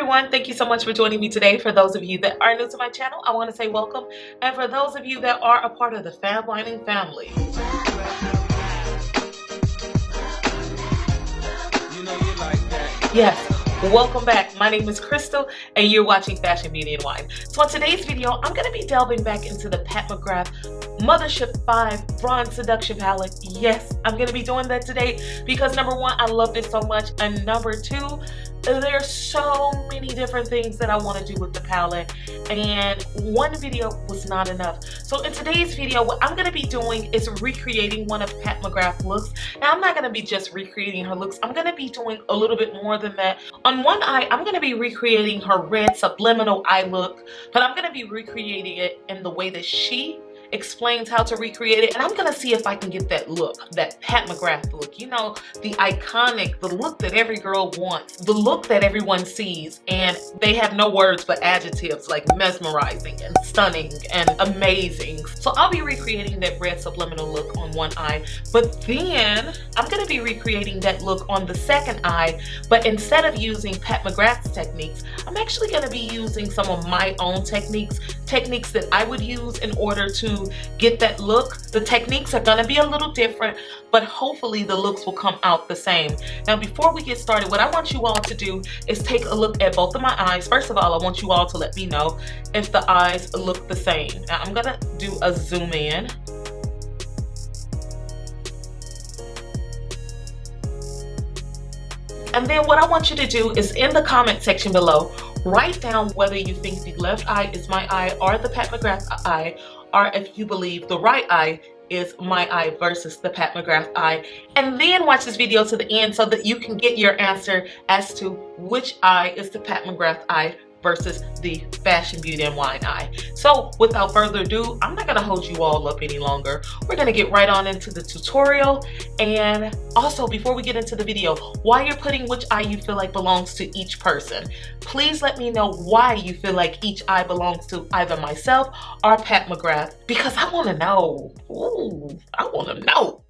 everyone, thank you so much for joining me today. For those of you that are new to my channel, I want to say welcome, and for those of you that are a part of the Fab Lining family, yes, welcome back. My name is Crystal and you're watching Fashion, Beauty, and Wine. So in today's video, I'm going to be delving back into the Pat McGrath Mothership 5 Bronze Seduction Palette. Yes, I'm going to be doing that today because number one, I love this so much, and number two, there's so many different things that I want to do with the palette, and one video was not enough. So in today's video, what I'm going to be doing is recreating one of Pat McGrath's looks. Now I'm not going to be just recreating her looks, I'm going to be doing a little bit more than that. On one eye, I'm going to be recreating her red subliminal eye look, but I'm going to be recreating it in the way that she explains how to recreate it, and I'm gonna see if I can get that look, that Pat McGrath look, you know, the iconic, the look that every girl wants, the look that everyone sees, and they have no words but adjectives like mesmerizing and stunning and amazing. So I'll be recreating that red subliminal look on one eye, but then I'm gonna be recreating that look on the second eye, but instead of using Pat McGrath's techniques, I'm actually gonna be using some of my own techniques that I would use in order to get that look. The techniques are going to be a little different, but hopefully the looks will come out the same. Now before we get started, what I want you all to do is take a look at both of my eyes. First of all, I want you all to let me know if the eyes look the same. Now I'm going to do a zoom in. And then what I want you to do is in the comment section below, write down whether you think the left eye is my eye or the Pat McGrath eye, or if you believe the right eye is my eye versus the Pat McGrath eye. And then watch this video to the end so that you can get your answer as to which eye is the Pat McGrath eye versus the Fashion, Beauty, and Wine eye. So without further ado, I'm not gonna hold you all up any longer. We're gonna get right on into the tutorial. And also, before we get into the video, while you're putting which eye you feel like belongs to each person, please let me know why you feel like each eye belongs to either myself or Pat McGrath, because I wanna know. Ooh, I wanna know.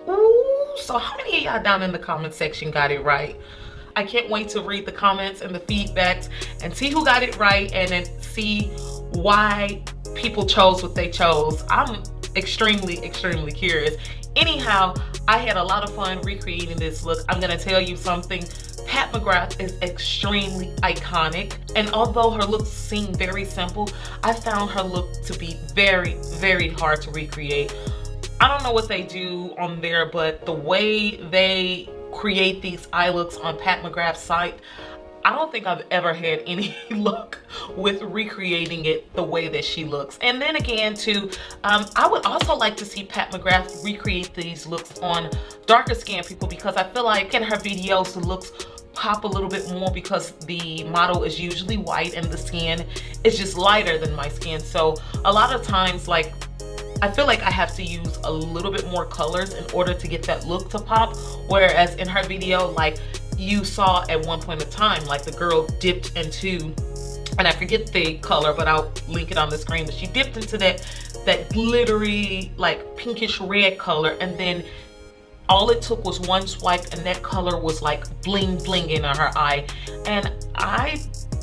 Ooh, so how many of y'all down in the comment section got it right? I can't wait to read the comments and the feedbacks and see who got it right, and then see why people chose what they chose. I'm extremely curious. Anyhow, I had a lot of fun recreating this look. I'm gonna tell you something. Pat McGrath is extremely iconic, and although her looks seem very simple, I found her look to be very hard to recreate. I don't know what they do on there, but the way they create these eye looks on Pat McGrath's site, I don't think I've ever had any luck with recreating it the way that she looks. And then again too, I would also like to see Pat McGrath recreate these looks on darker skinned people, because I feel like in her videos the looks pop a little bit more because the model is usually white and the skin is just lighter than my skin. So a lot of times, like, I feel like I have to use a little bit more colors in order to get that look to pop, whereas in her video, like, you saw at one point in time, like, the girl dipped into, and I forget the color, but I'll link it on the screen, but she dipped into that glittery, like, pinkish red color, and then all it took was one swipe and that color was like bling in her eye. And I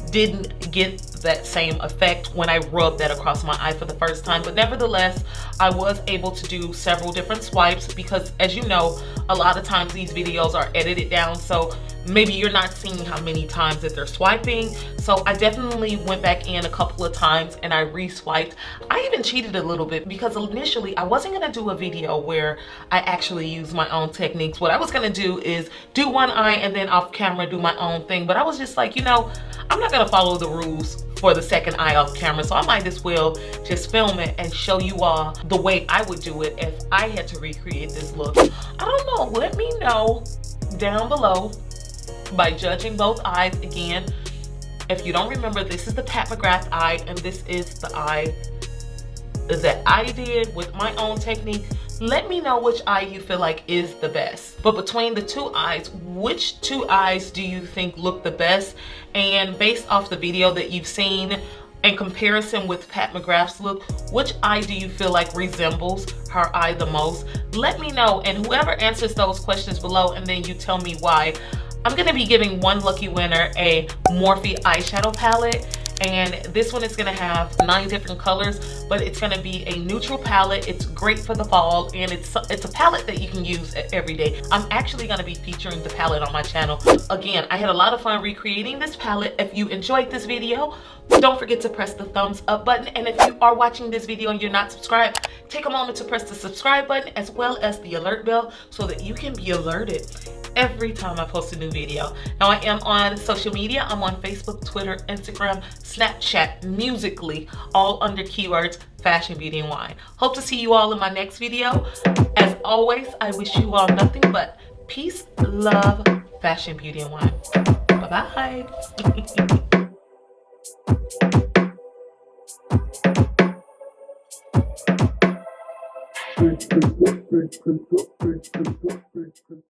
didn't get that same effect when I rubbed that across my eye for the first time, but nevertheless I was able to do several different swipes, because as you know, a lot of times these videos are edited down, so maybe you're not seeing how many times that they're swiping. So I definitely went back in a couple of times and I re-swiped. I even cheated a little bit, because initially I wasn't gonna do a video where I actually use my own techniques. What I was gonna do is do one eye and then off camera do my own thing, but I was just like, you know, I'm not gonna follow the rules for the second eye off camera, so I might as well just film it and show you all the way I would do it if I had to recreate this look. I don't know, let me know down below by judging both eyes. Again, if you don't remember, this is the Pat McGrath eye and this is the eye that I did with my own technique. Let me know which eye you feel like is the best. But between the two eyes, which two eyes do you think look the best? And based off the video that you've seen, in comparison with Pat McGrath's look, which eye do you feel like resembles her eye the most? Let me know, and whoever answers those questions below and then you tell me why, I'm gonna be giving one lucky winner a Morphe eyeshadow palette. And this one is gonna have 9 different colors, but it's gonna be a neutral palette. It's great for the fall, and it's a palette that you can use every day. I'm actually gonna be featuring the palette on my channel. Again, I had a lot of fun recreating this palette. If you enjoyed this video, don't forget to press the thumbs up button. And if you are watching this video and you're not subscribed, take a moment to press the subscribe button as well as the alert bell so that you can be alerted every time I post a new video. Now, I am on social media. I'm on Facebook, Twitter, Instagram, Snapchat, Musically, all under keywords fashion, beauty, and wine. Hope to see you all in my next video. As always, I wish you all nothing but peace, love, fashion, beauty, and wine. Bye-bye. Big, big, big, big, big, big, big, big.